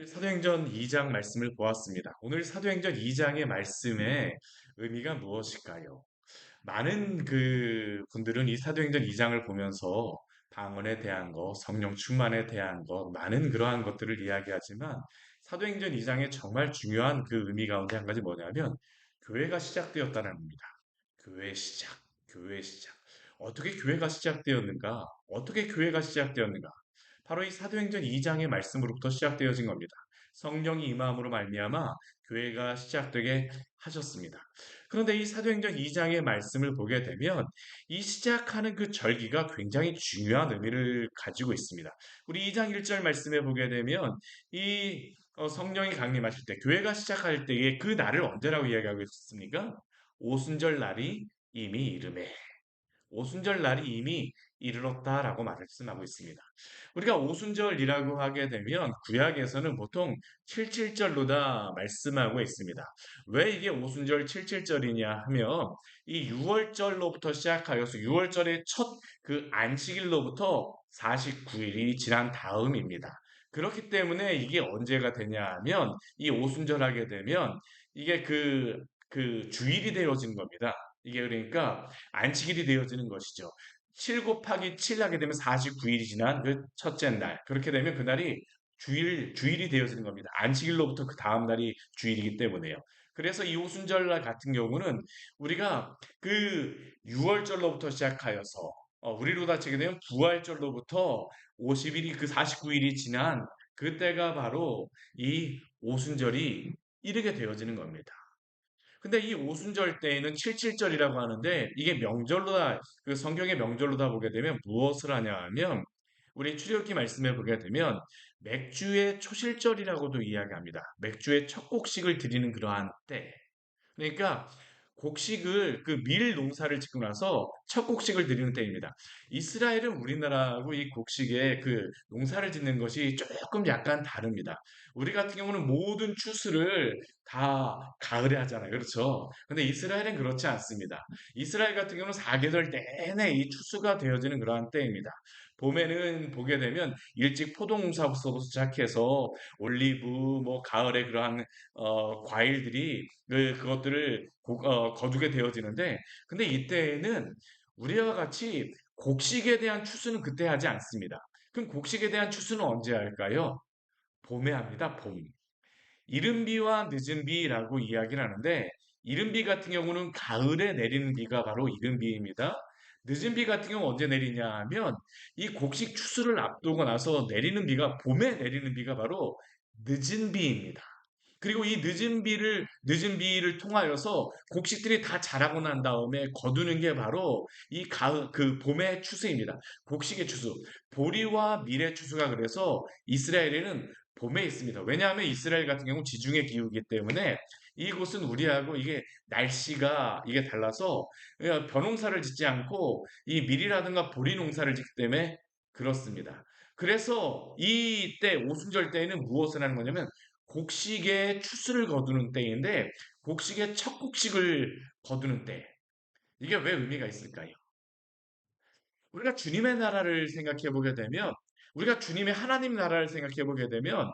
사도행전 2장 말씀을 보았습니다. 오늘 사도행전 2장의 말씀의 의미가 무엇일까요? 많은 분들은 이 사도행전 2장을 보면서 방언에 대한 것, 성령 충만에 대한 것, 많은 그러한 것들을 이야기하지만 사도행전 2장의 정말 중요한 그 의미 가운데 한 가지 뭐냐면 교회가 시작되었다는 겁니다. 교회 시작, 교회 시작. 어떻게 교회가 시작되었는가? 어떻게 교회가 시작되었는가? 바로 이 사도행전 2장의 말씀으로부터 시작되어진 겁니다. 성령이 임함으로 말미암아 교회가 시작되게 하셨습니다. 그런데 이 사도행전 2장의 말씀을 보게 되면 이 시작하는 그 절기가 굉장히 중요한 의미를 가지고 있습니다. 우리 2장 1절 말씀에 보게 되면 이 성령이 강림하실 때 교회가 시작할 때의 그 날을 언제라고 이야기하고 있습니까? 오순절 날이 이미 이르매. 오순절 날이 이미 이르렀다라고 말씀하고 있습니다. 우리가 오순절이라고 하게 되면 구약에서는 보통 77절로다 말씀하고 있습니다. 왜 이게 오순절 77절이냐 하면 이 6월절로부터 시작하여서 6월절의 첫 그 안식일로부터 49일이 지난 다음입니다. 그렇기 때문에 이게 언제가 되냐 하면 이 오순절 하게 되면 이게 그 주일이 되어진 겁니다. 이게 그러니까 안식일이 되어지는 것이죠. 7 곱하기 7 하게 되면 49일이 지난 그 첫째 날. 그렇게 되면 그날이 주일이 되어지는 겁니다. 안식일로부터 그 다음 날이 주일이기 때문에요. 그래서 이 오순절날 같은 경우는 우리가 그 6월절로부터 시작하여서 우리로 다치게 되면 부활절로부터 50일이 그 49일이 지난 그때가 바로 이 오순절이 이르게 되어지는 겁니다. 근데 이 오순절 때에는 칠칠절이라고 하는데 이게 명절로다 그 성경의 명절로다 보게 되면 무엇을 하냐 하면 우리 출애굽기 말씀에 보게 되면 맥주의 초실절이라고도 이야기합니다. 맥주의 첫 곡식을 드리는 그러한 때. 그러니까 곡식을 그 밀 농사를 짓고 나서 첫 곡식을 드리는 때입니다. 이스라엘은 우리나라하고 이 곡식의 그 농사를 짓는 것이 조금 약간 다릅니다. 우리 같은 경우는 모든 추수를 다 가을에 하잖아요. 그렇죠? 근데 이스라엘은 그렇지 않습니다. 이스라엘 같은 경우는 사계절 내내 이 추수가 되어지는 그러한 때입니다. 봄에는 보게 되면 일찍 포도 농사부터 시작해서 올리브, 뭐 가을에 그러한 과일들이 그것들을 거두게 되어지는데 근데 이때에는 우리와 같이 곡식에 대한 추수는 그때 하지 않습니다. 그럼 곡식에 대한 추수는 언제 할까요? 봄에 합니다. 봄. 이른 비와 늦은 비라고 이야기를 하는데 이른 비 같은 경우는 가을에 내리는 비가 바로 이른 비입니다. 늦은 비 같은 경우 언제 내리냐 하면 이 곡식 추수를 앞두고 나서 내리는 비가 봄에 내리는 비가 바로 늦은 비입니다. 그리고 이 늦은 비를 통하여서 곡식들이 다 자라고 난 다음에 거두는 게 바로 이 가을, 그 봄의 추수입니다. 곡식의 추수. 보리와 밀의 추수가 그래서 이스라엘에는 봄에 있습니다. 왜냐하면 이스라엘 같은 경우 지중해 기후이기 때문에 이곳은 우리하고 이게 날씨가 이게 달라서 벼농사를 짓지 않고 이 밀이라든가 보리 농사를 짓기 때문에 그렇습니다. 그래서 이때 오순절 때에는 무엇을 하는 거냐면 곡식의 추수를 거두는 때인데 곡식의 첫 곡식을 거두는 때 이게 왜 의미가 있을까요? 우리가 주님의 나라를 생각해 보게 되면 우리가 주님의 하나님 나라를 생각해 보게 되면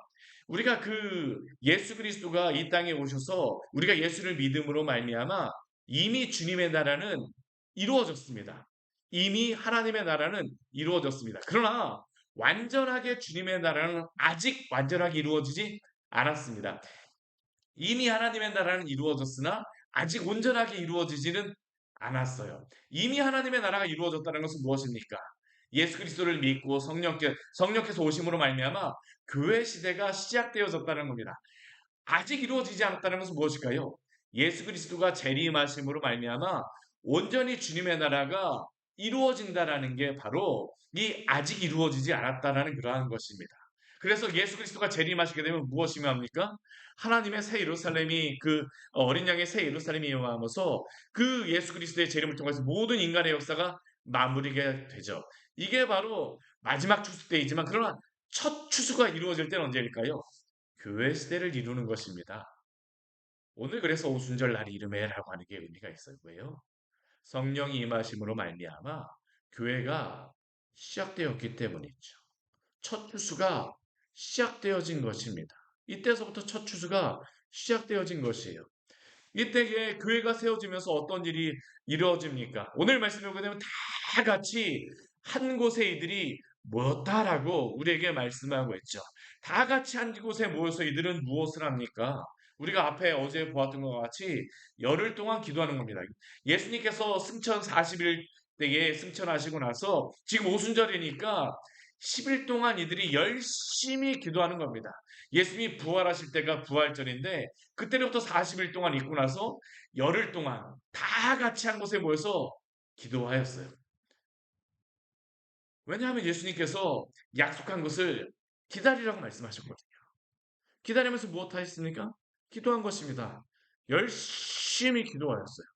우리가 그 예수 그리스도가 이 땅에 오셔서 우리가 예수를 믿음으로 말미암아 이미 주님의 나라는 이루어졌습니다. 이미 하나님의 나라는 이루어졌습니다. 그러나 완전하게 주님의 나라는 아직 완전하게 이루어지지 않았습니다. 이미 하나님의 나라는 이루어졌으나 아직 온전하게 이루어지지는 않았어요. 이미 하나님의 나라가 이루어졌다는 것은 무엇입니까? 예수 그리스도를 믿고 성령께서 오심으로 말미암아 교회 시대가 시작되어졌다는 겁니다. 아직 이루어지지 않았다는 것은 무엇일까요? 예수 그리스도가 재림하심으로 말미암아 온전히 주님의 나라가 이루어진다라는 게 바로 이 아직 이루어지지 않았다라는 그러한 것입니다. 그래서 예수 그리스도가 재림하시게 되면 무엇이며 합니까? 하나님의 새 예루살렘이 어린 양의 새 예루살렘이 임하면서 그 예수 그리스도의 재림을 통해서 모든 인간의 역사가 마무리가 되죠. 이게 바로 마지막 추수 때이지만 그러나 첫 추수가 이루어질 때는 언제일까요? 교회 시대를 이루는 것입니다. 오늘 그래서 오순절 날 이름에라고 하는 게 의미가 있어요. 왜요? 성령이 임하심으로 말미암아 교회가 시작되었기 때문이죠. 첫 추수가 시작되어진 것입니다. 이때서부터 첫 추수가 시작되어진 것이에요. 이때에 교회가 세워지면서 어떤 일이 이루어집니까? 오늘 말씀을 보게 되면 다 같이 한 곳에 이들이 모였다라고 우리에게 말씀하고 있죠. 다 같이 한 곳에 모여서 이들은 무엇을 합니까? 우리가 앞에 어제 보았던 것 같이 열흘 동안 기도하는 겁니다. 예수님께서 승천 40일 때에 승천하시고 나서 지금 오순절이니까 10일 동안 이들이 열심히 기도하는 겁니다. 예수님이 부활하실 때가 부활절인데 그때로부터 40일 동안 있고 나서 열흘 동안 다 같이 한 곳에 모여서 기도하였어요. 왜냐하면 예수님께서 약속한 것을 기다리라고 말씀하셨거든요. 기다리면서 무엇 하셨습니까? 기도한 것입니다. 열심히 기도하였어요.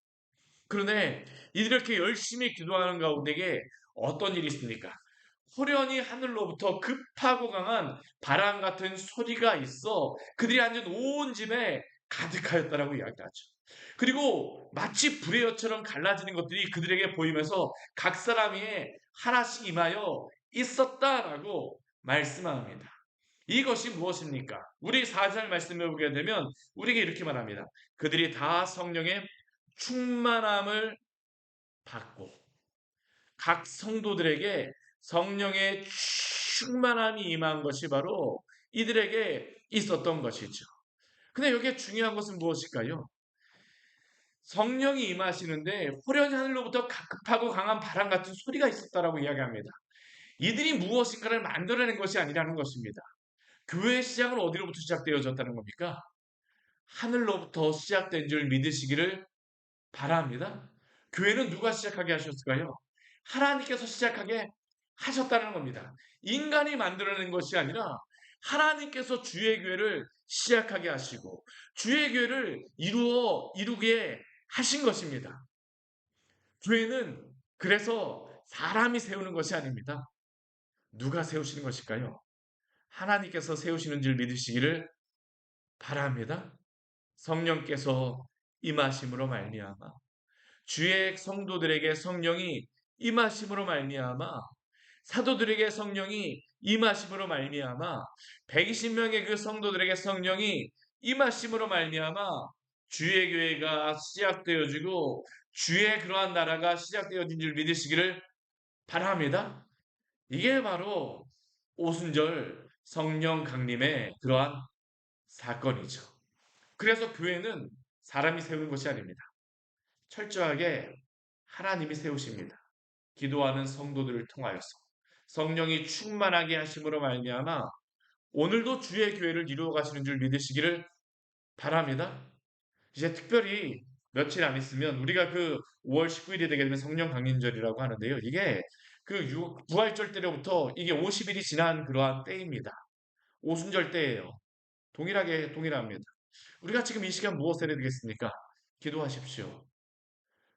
그런데 이렇게 열심히 기도하는 가운데에 어떤 일이 있습니까? 호련히 하늘로부터 급하고 강한 바람 같은 소리가 있어 그들이 앉은 온 집에 가득하였다라고 이야기하죠. 그리고 마치 불의 엿처럼 갈라지는 것들이 그들에게 보이면서 각 사람 위에 하나씩 임하여 있었다라고 말씀합니다. 이것이 무엇입니까? 우리 4절 말씀을 보게 되면 우리에게 이렇게 말합니다. 그들이 다 성령의 충만함을 받고 각 성도들에게 성령의 충만함이 임한 것이 바로 이들에게 있었던 것이죠. 근데 여기에 중요한 것은 무엇일까요? 성령이 임하시는데 호련히 하늘로부터 급하고 강한 바람 같은 소리가 있었다라고 이야기합니다. 이들이 무엇인가를 만들어낸 것이 아니라는 것입니다. 교회의 시작은 어디로부터 시작되어졌다는 겁니까? 하늘로부터 시작된 줄 믿으시기를 바랍니다. 교회는 누가 시작하게 하셨을까요? 하나님께서 시작하게 하셨다는 겁니다. 인간이 만들어낸 것이 아니라 하나님께서 주의 교회를 시작하게 하시고 주의 교회를 이루게 하신 것입니다. 교회는 그래서 사람이 세우는 것이 아닙니다. 누가 세우시는 것일까요? 하나님께서 세우시는 줄 믿으시기를 바랍니다. 성령께서 임하심으로 말미암아 주의 성도들에게 성령이 임하심으로 말미암아 사도들에게 성령이 임하심으로 말미암아 120명의 그 성도들에게 성령이 임하심으로 말미암아 주의 교회가 시작되어지고 주의 그러한 나라가 시작되어진 줄 믿으시기를 바랍니다. 이게 바로 오순절 성령 강림의 그러한 사건이죠. 그래서 교회는 사람이 세우는 것이 아닙니다. 철저하게 하나님이 세우십니다. 기도하는 성도들을 통하여서 성령이 충만하게 하심으로 말미암아 오늘도 주의 교회를 이루어 가시는 줄 믿으시기를 바랍니다. 이제 특별히 며칠 안 있으면 우리가 그 5월 19일이 되게 되면 성령 강림절이라고 하는데요. 이게 그 부활절 때로부터 이게 50일이 지난 그러한 때입니다. 오순절 때예요. 동일합니다. 우리가 지금 이 시간 무엇을 해야 되겠습니까? 기도하십시오.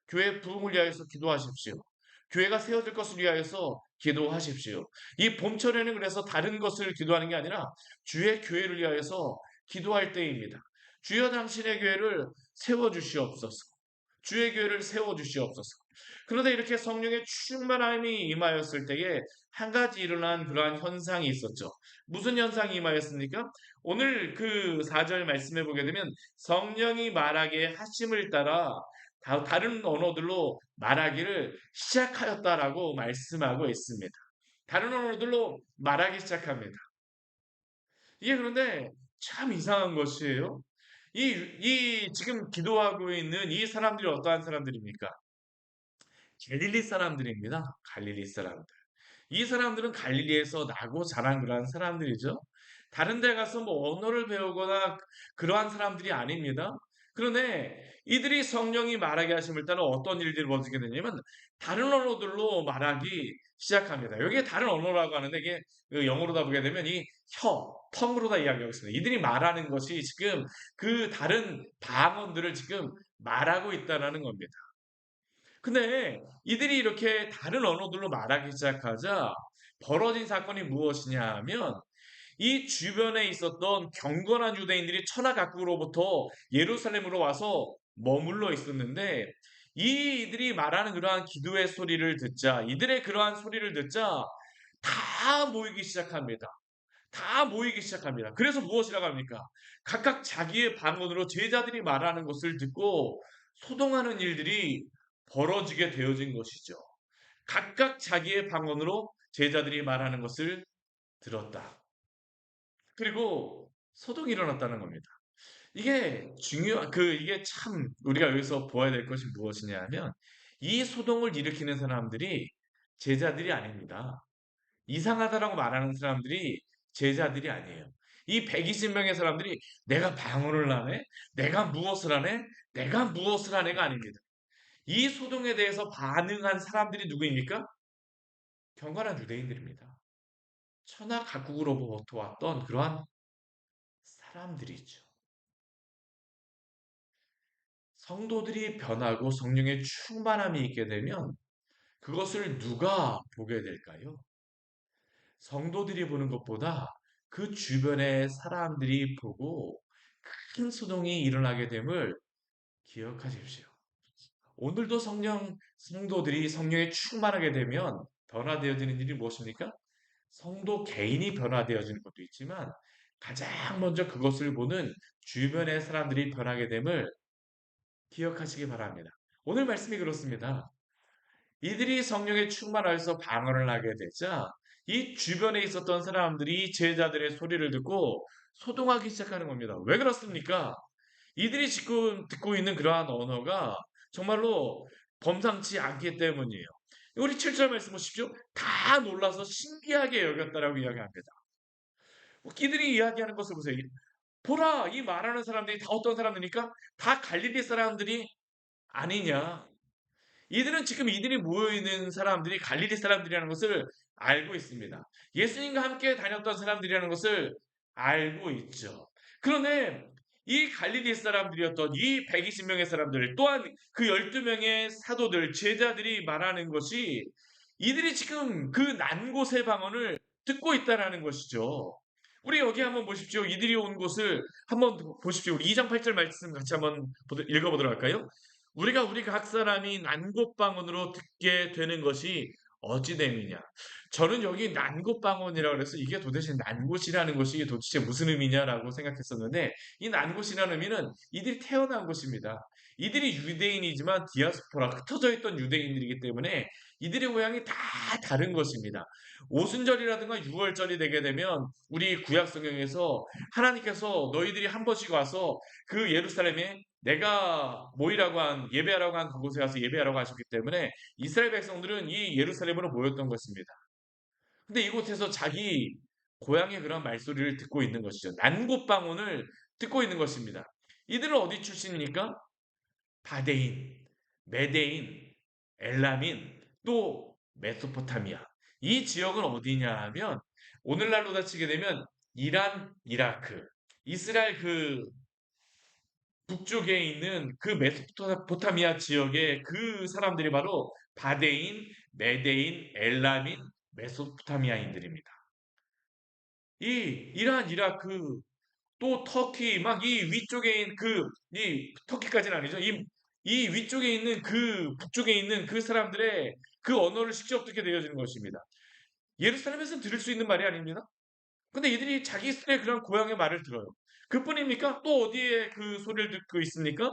교회 부흥을 위하여서 기도하십시오. 교회가 세워질 것을 위하여서 기도하십시오. 이 봄철에는 그래서 다른 것을 기도하는 게 아니라 주의 교회를 위하여서 기도할 때입니다. 주여 당신의 교회를 세워주시옵소서. 주의 교회를 세워주시옵소서. 그런데 이렇게 성령의 충만함이 임하였을 때에 한 가지 일어난 그러한 현상이 있었죠. 무슨 현상이 임하였습니까? 오늘 그 4절 말씀해 보게 되면 성령이 말하게 하심을 따라 다른 언어들로 말하기를 시작하였다라고 말씀하고 있습니다. 다른 언어들로 말하기 시작합니다. 이게 그런데 참 이상한 것이에요. 이 지금 기도하고 있는 이 사람들이 어떠한 사람들입니까? 갈릴리 사람들입니다. 갈릴리 사람들. 이 사람들은 갈릴리에서 나고 자란 그러한 사람들이죠. 다른 데 가서 뭐 언어를 배우거나 그러한 사람들이 아닙니다. 그런데 이들이 성령이 말하게 하심을 따라 어떤 일들이 벌어지게 되냐면 다른 언어들로 말하기 시작합니다. 여기에 다른 언어라고 하는데 이게 그 영어로다 보게 되면 이 텅으로다 이야기하고 있습니다. 이들이 말하는 것이 지금 그 다른 방언들을 지금 말하고 있다는 겁니다. 근데 이들이 이렇게 다른 언어들로 말하기 시작하자 벌어진 사건이 무엇이냐 하면 이 주변에 있었던 경건한 유대인들이 천하각국으로부터 예루살렘으로 와서 머물러 있었는데 이들이 말하는 그러한 기도의 소리를 듣자 이들의 그러한 소리를 듣자 다 모이기 시작합니다. 다 모이기 시작합니다. 그래서 무엇이라고 합니까? 각각 자기의 방언으로 제자들이 말하는 것을 듣고 소동하는 일들이 벌어지게 되어진 것이죠. 각각 자기의 방언으로 제자들이 말하는 것을 들었다. 그리고 소동이 일어났다는 겁니다. 이게 참 우리가 여기서 보아야 될 것이 무엇이냐 하면 이 소동을 일으키는 사람들이 제자들이 아닙니다. 이상하다라고 말하는 사람들이 제자들이 아니에요. 이 120명의 사람들이 내가 방언을 하네? 내가 무엇을 하네? 내가 무엇을 하네가 아닙니다. 이 소동에 대해서 반응한 사람들이 누구입니까? 경건한 유대인들입니다. 천하 각국으로부터 왔던 그러한 사람들이죠. 성도들이 변하고 성령의 충만함이 있게 되면 그것을 누가 보게 될까요? 성도들이 보는 것보다 그 주변의 사람들이 보고 큰 소동이 일어나게 됨을 기억하십시오. 오늘도 성도들이 성령에 충만하게 되면 변화되어지는 일이 무엇입니까? 성도 개인이 변화되어지는 것도 있지만 가장 먼저 그것을 보는 주변의 사람들이 변하게 됨을 기억하시기 바랍니다. 오늘 말씀이 그렇습니다. 이들이 성령에 충만하여서 방언을 하게 되자 이 주변에 있었던 사람들이 제자들의 소리를 듣고 소동하기 시작하는 겁니다. 왜 그렇습니까? 이들이 지금 듣고 있는 그러한 언어가 정말로 범상치 않기 때문이에요. 우리 7절 말씀 보십시오. 다 놀라서 신기하게 여겼다라고 이야기합니다. 이들이 이야기하는 것을 보세요. 보라, 이 말하는 사람들이 다 어떤 사람들입니까? 다 갈릴리 사람들이 아니냐. 이들은 지금 이들이 모여있는 사람들이 갈릴리 사람들이라는 것을 알고 있습니다. 예수님과 함께 다녔던 사람들이라는 것을 알고 있죠. 그런데 이 갈릴리 사람들이었던 이 120명의 사람들 또한 그 12명의 사도들, 제자들이 말하는 것이 이들이 지금 그 난 곳의 방언을 듣고 있다는 것이죠. 우리 여기 한번 보십시오. 이들이 온 곳을 한번 보십시오. 우리 2장 8절 말씀 같이 한번 읽어보도록 할까요? 우리가 우리 각 사람이 난곳방언으로 듣게 되는 것이 어찌됨이냐. 저는 여기 난곳방언이라고 그래서 이게 도대체 난곳이라는 것이 도대체 무슨 의미냐라고 생각했었는데 이 난곳이라는 의미는 이들이 태어난 곳입니다. 이들이 유대인이지만 디아스포라 흩어져 있던 유대인들이기 때문에 이들의 고향이 다 다른 것입니다. 오순절이라든가 유월절이 되게 되면 우리 구약 성경에서 하나님께서 너희들이 한 번씩 와서 그 예루살렘에 내가 모이라고 한 예배하라고 한 그곳에 가서 예배하라고 하셨기 때문에 이스라엘 백성들은 이 예루살렘으로 모였던 것입니다. 근데 이곳에서 자기 고향의 그런 말소리를 듣고 있는 것이죠. 난곳방언을 듣고 있는 것입니다. 이들은 어디 출신입니까? 바데인, 메데인, 엘라민, 또 메소포타미아. 이 지역은 어디냐 하면 오늘날로 따지게 되면 이란, 이라크, 이스라엘 그 북쪽에 있는 그 메소포타미아 지역의 그 사람들이 바로 바데인, 메데인, 엘라민, 메소포타미아인들입니다. 이 이란, 이라크, 또 터키 막 이 위쪽에 있는 이 터키까지는 아니죠. 이 위쪽에 있는 그 북쪽에 있는 그 사람들의 그 언어를 직접 듣게 되어지는 것입니다. 예루살렘에서는 들을 수 있는 말이 아닙니다. 근데 이들이 자기들의 그런 고향의 말을 들어요. 그뿐입니까? 또 어디에 그 소리를 듣고 있습니까?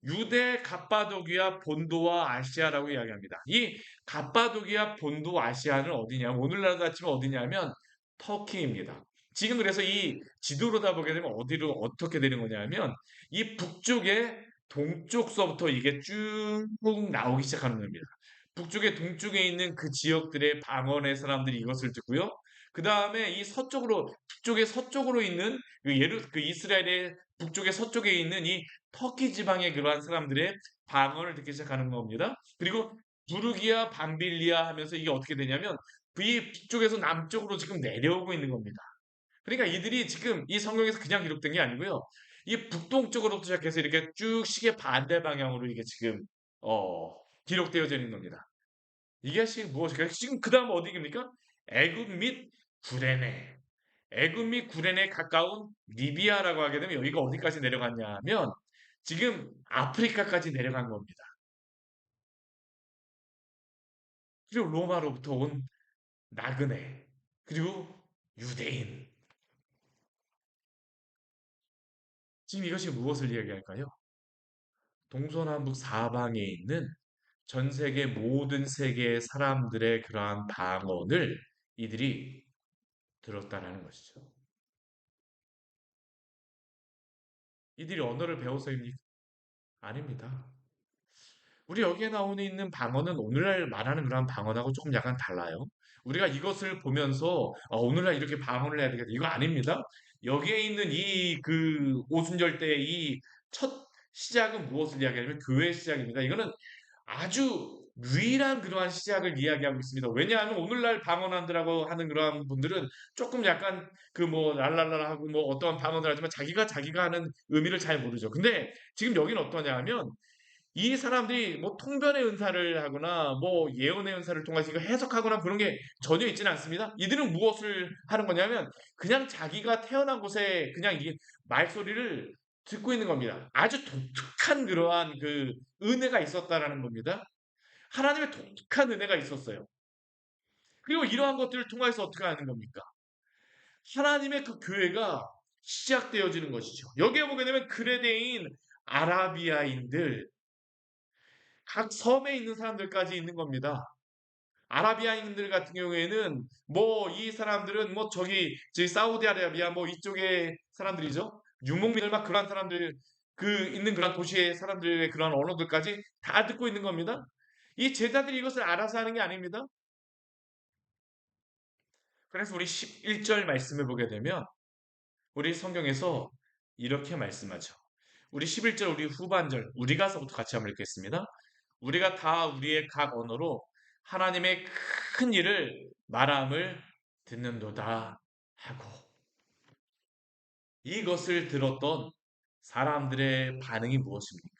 유대 갑바도기아 본도와 아시아라고 이야기합니다. 이 갑바도기아 본도 아시아는 어디냐? 오늘날 같지만 어디냐면 터키입니다. 지금 그래서 이 지도로다 보게 되면 어디로 어떻게 되는 거냐면 이 북쪽에 동쪽서부터 이게 쭉 나오기 시작하는 겁니다. 북쪽에 동쪽에 있는 그 지역들의 방언의 사람들이 이것을 듣고요. 그 다음에 이 서쪽으로 북쪽의 서쪽으로 있는 그 이스라엘의 북쪽의 서쪽에 있는 이 터키 지방의 그러한 사람들의 방언을 듣기 시작하는 겁니다. 그리고 부르기아, 밤빌리아 하면서 이게 어떻게 되냐면 이 북쪽에서 남쪽으로 지금 내려오고 있는 겁니다. 그러니까 이들이 지금 이 성경에서 그냥 기록된 게 아니고요. 이 북동쪽으로부터 시작해서 이렇게 쭉 시계 반대 방향으로 이게 지금 어, 기록되어져 있는 겁니다. 이게 지금 무엇일까요? 지금 그 다음 어디입니까? 애굽 및 구레네. 애굽 및 구레네 가까운 리비아라고 하게 되면 여기가 어디까지 내려갔냐 하면 지금 아프리카까지 내려간 겁니다. 그리고 로마로부터 온 나그네, 그리고 유대인. 지금 이것이 무엇을 이야기할까요? 동서남북 사방에 있는 전 세계 모든 세계의 사람들의 그러한 방언을 이들이 들었다라는 것이죠. 이들이 언어를 배워서입니까? 아닙니다. 우리 여기에 나오는 있는 방언은 오늘날 말하는 그런 방언하고 조금 약간 달라요. 우리가 이것을 보면서 오늘날 이렇게 방언을 해야 되겠다. 이거 아닙니다. 여기에 있는 이 그 오순절 때 이 첫 시작은 무엇을 이야기하냐면 교회 시작입니다. 이거는 아주 유일한 그러한 시작을 이야기하고 있습니다. 왜냐하면 오늘날 방언한다라고 하는 그러한 분들은 조금 약간 그 뭐 랄랄라 하고 뭐 어떠한 방언을 하지만 자기가 하는 의미를 잘 모르죠. 근데 지금 여기는 어떠냐 하면 이 사람들이 뭐 통변의 은사를 하거나 뭐 예언의 은사를 통해서 이거 해석하거나 그런 게 전혀 있지는 않습니다. 이들은 무엇을 하는 거냐면 그냥 자기가 태어난 곳에 그냥 이 말소리를 듣고 있는 겁니다. 아주 독특한 그러한 그 은혜가 있었다라는 겁니다. 하나님의 독특한 은혜가 있었어요. 그리고 이러한 것들을 통해서 어떻게 하는 겁니까? 하나님의 그 교회가 시작되어지는 것이죠. 여기에 보게 되면 크레데인 아라비아인들 각 섬에 있는 사람들까지 있는 겁니다. 아라비아인들 같은 경우에는 뭐 이 사람들은 뭐 저기 사우디아라비아 뭐 이쪽의 사람들이죠. 유목민들 막 그런 사람들 그 있는 그런 도시의 사람들의 그런 언어들까지 다 듣고 있는 겁니다. 이 제자들이 이것을 알아서 하는 게 아닙니다. 그래서 우리 11절 말씀을 보게 되면 우리 성경에서 이렇게 말씀하죠. 우리 11절 우리 후반절 우리가서부터 같이 한번 읽겠습니다. 우리가 다 우리의 각 언어로 하나님의 큰 일을 말함을 듣는도다 하고 이것을 들었던 사람들의 반응이 무엇입니까?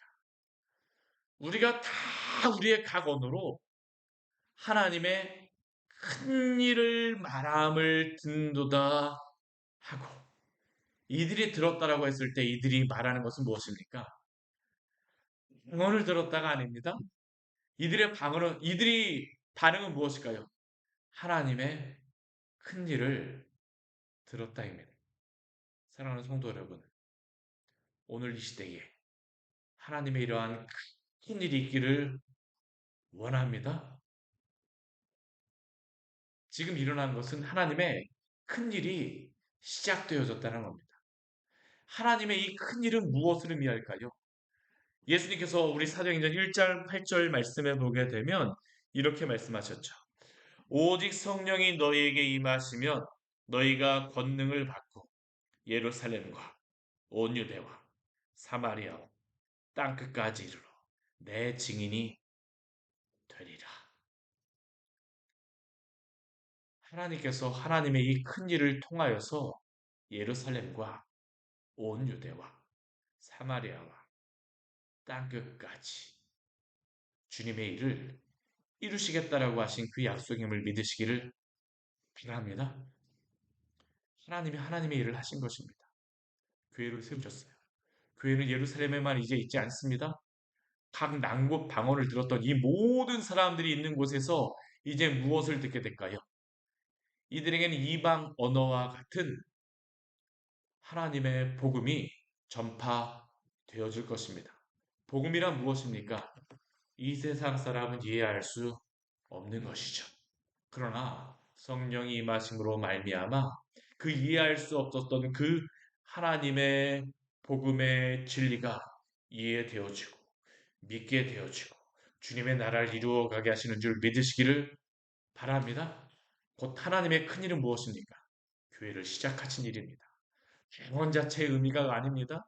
우리가 다 우리의 각 언어로 하나님의 큰 일을 말함을 듣는도다 하고 이들이 들었다라고 했을 때 이들이 말하는 것은 무엇입니까? 방언을 들었다가 아닙니다. 이들이 반응은 무엇일까요? 하나님의 큰 일을 들었다입니다. 사랑하는 성도 여러분, 오늘 이 시대에 하나님의 이러한 큰 일이 있기를 원합니다. 지금 일어난 것은 하나님의 큰 일이 시작되어졌다는 겁니다. 하나님의 이 큰 일은 무엇을 의미할까요? 예수님께서 우리 사도행전 1장 8절 말씀해 보게 되면 이렇게 말씀하셨죠. 오직 성령이 너희에게 임하시면 너희가 권능을 받고 예루살렘과 온 유대와 사마리아와 땅끝까지 이르러 내 증인이 되리라. 하나님께서 하나님의 이 큰 일을 통하여서 예루살렘과 온 유대와 사마리아와 땅끝까지 주님의 일을 이루시겠다라고 하신 그 약속임을 믿으시기를 바랍니다. 하나님이 하나님의 일을 하신 것입니다. 교회를 세우셨어요. 교회는 예루살렘에만 이제 있지 않습니다. 각 난곳 방언을 들었던 이 모든 사람들이 있는 곳에서 이제 무엇을 듣게 될까요? 이들에게는 이방 언어와 같은 하나님의 복음이 전파되어질 것입니다. 복음이란 무엇입니까? 이 세상 사람은 이해할 수 없는 것이죠. 그러나 성령이 임하심으로 말미암아 그 이해할 수 없었던 그 하나님의 복음의 진리가 이해되어지고 믿게 되어지고 주님의 나라를 이루어가게 하시는 줄 믿으시기를 바랍니다. 곧 하나님의 큰 일은 무엇입니까? 교회를 시작하신 일입니다. 개원 자체의 의미가 아닙니다.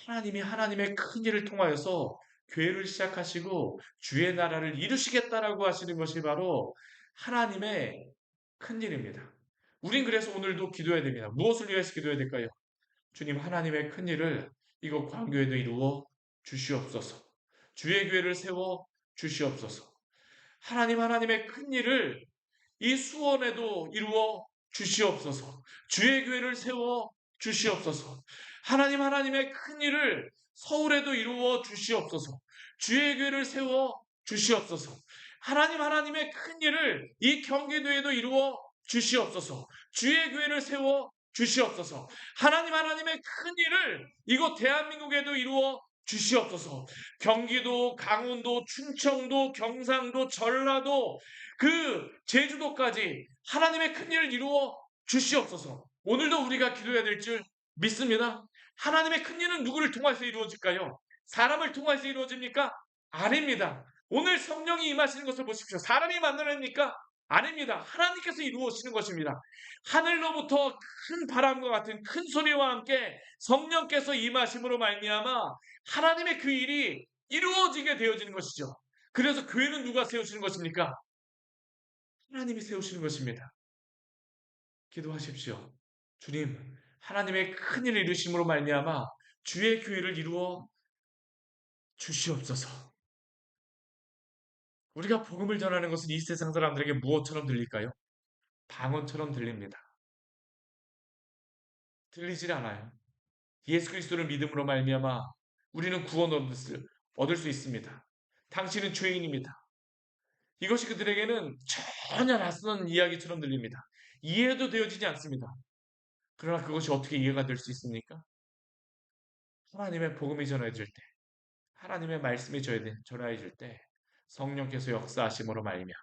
하나님이 하나님의 큰 일을 통하여서 교회를 시작하시고 주의 나라를 이루시겠다라고 하시는 것이 바로 하나님의 큰 일입니다. 우린 그래서 오늘도 기도해야 됩니다. 무엇을 위해서 기도해야 될까요? 주님 하나님의 큰 일을 이곳 광교에도 이루어 주시옵소서. 주의 교회를 세워 주시옵소서. 하나님의 큰 일을 이 수원에도 이루어 주시옵소서. 주의 교회를 세워 주시옵소서. 하나님의 큰 일을 서울에도 이루어 주시옵소서. 주의 교회를 세워 주시옵소서. 하나님의 큰 일을 이 경기도에도 이루어 주시옵소서. 주의 교회를 세워 주시옵소서. 하나님의 큰 일을 이곳 대한민국에도 이루어 주시옵소서. 경기도, 강원도, 충청도, 경상도, 전라도, 그 제주도까지 하나님의 큰 일을 이루어 주시옵소서. 오늘도 우리가 기도해야 될 줄 믿습니다. 하나님의 큰 일은 누구를 통해서 이루어질까요? 사람을 통해서 이루어집니까? 아닙니다. 오늘 성령이 임하시는 것을 보십시오. 사람이 만들어냅니까? 아닙니다. 하나님께서 이루어지는 것입니다. 하늘로부터 큰 바람과 같은 큰 소리와 함께 성령께서 임하심으로 말미암아 하나님의 그 일이 이루어지게 되어지는 것이죠. 그래서 교회는 누가 세우시는 것입니까? 하나님이 세우시는 것입니다. 기도하십시오. 주님, 하나님의 큰 일을 이루심으로 말미암아 주의 교회를 이루어 주시옵소서. 우리가 복음을 전하는 것은 이 세상 사람들에게 무엇처럼 들릴까요? 방언처럼 들립니다. 들리질 않아요. 예수 그리스도를 믿음으로 말미암아 우리는 구원 얻을 수 있습니다. 당신은 죄인입니다. 이것이 그들에게는 전혀 낯선 이야기처럼 들립니다. 이해도 되어지지 않습니다. 그러나 그것이 어떻게 이해가 될 수 있습니까? 하나님의 복음이 전해질 때, 하나님의 말씀이 전해질 때 성령께서 역사하심으로 말미암아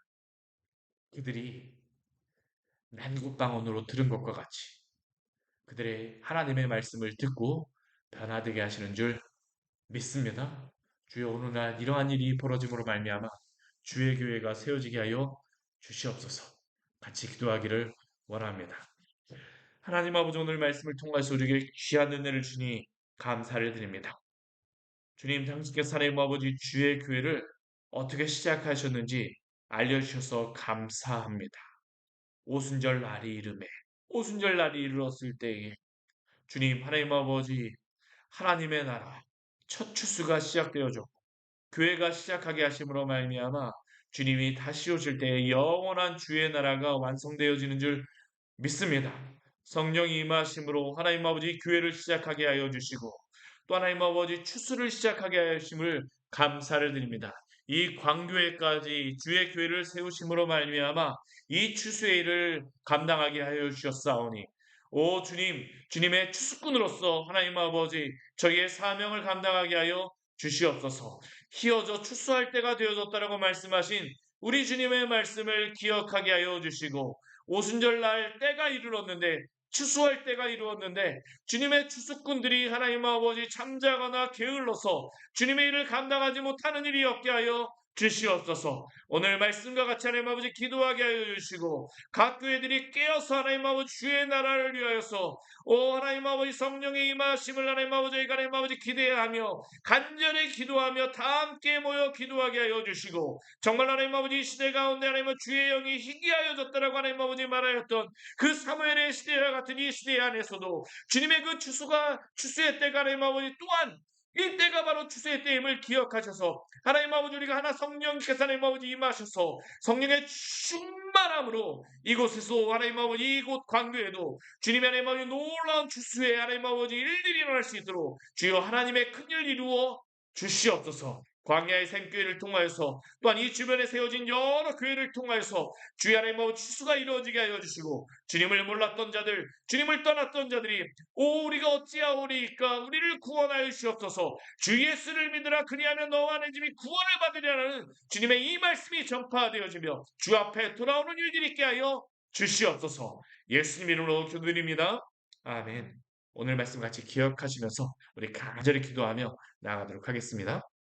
그들이 난국방언으로 들은 것과 같이 그들의 하나님의 말씀을 듣고 변화되게 하시는 줄 믿습니다. 주여 오늘날 이러한 일이 벌어짐으로 말미암아 주의 교회가 세워지게 하여 주시옵소서. 같이 기도하기를 원합니다. 하나님 아버지 오늘 말씀을 통해서 우리에게 귀한 은혜를 주니 감사를 드립니다. 주님 당신께서 하나님 아버지 주의 교회를 어떻게 시작하셨는지 알려주셔서 감사합니다. 오순절 날이 이름에 오순절 날이 이르렀을 때에 주님 하나님 아버지 하나님의 나라 첫 추수가 시작되어졌고 교회가 시작하게 하심으로 말미암아 주님이 다시 오실 때에 영원한 주의 나라가 완성되어지는 줄 믿습니다. 성령이 임하심으로 하나님 아버지 교회를 시작하게 하여 주시고 또 하나님 아버지 추수를 시작하게 하심을 감사를 드립니다. 이 광교회까지 주의 교회를 세우심으로 말미암아 이 추수의 일을 감당하게 하여 주셨사오니 오 주님, 주님의 추수꾼으로서 하나님 아버지 저희의 사명을 감당하게 하여 주시옵소서. 희어져 추수할 때가 되어졌다라고 말씀하신 우리 주님의 말씀을 기억하게 하여 주시고 오순절 날 때가 이르렀는데 추수할 때가 이루었는데 주님의 추수꾼들이 하나님 아버지 잠자거나 게을러서 주님의 일을 감당하지 못하는 일이 없게 하여 주시옵소서. 오늘 말씀과 같이 하나님 아버지 기도하게 하여 주시고 각 교회들이 깨어서 하나님 아버지 주의 나라를 위하여서 오 하나님 아버지 성령의 임하심을 하나님 아버지 하나님 아버지 기대하며 간절히 기도하며 다 함께 모여 기도하게 하여 주시고 정말 하나님 아버지 시대 가운데 하나님 아버지 주의 영이 희귀하여졌다라고 하나님 아버지 말하였던 그 사무엘의 시대와 같은 이 시대 안에서도 주님의 그 추수의 때가 하나님 아버지 또한 이 때가 바로 추수의 때임을 기억하셔서 하나님 아버지 우리가 하나 성령께서 하나님 아버지 임하셔서 성령의 충만함으로 이곳에서 하나님 아버지 이곳 광교에도 주님의 하나님 아버지 놀라운 추수의 하나님 아버지 일들이 일어날 수 있도록 주여 하나님의 큰일 이루어 주시옵소서. 광야의 샘교회를 통하여서 또한 이 주변에 세워진 여러 교회를 통하여서 주의 하나님 아버지 추수가 이루어지게 하여 주시고 주님을 몰랐던 자들 주님을 떠났던 자들이 오 우리가 어찌하오리까 우리를 구원하여 주시옵소서. 주 예수를 믿으라 그리하면 너와 내 집이 구원을 받으리라는 주님의 이 말씀이 전파되어지며 주 앞에 돌아오는 일들이 있게 하여 주시옵소서. 예수님 이름으로 기도드립니다. 아멘. 오늘 말씀 같이 기억하시면서 우리 간절히 기도하며 나아가도록 하겠습니다.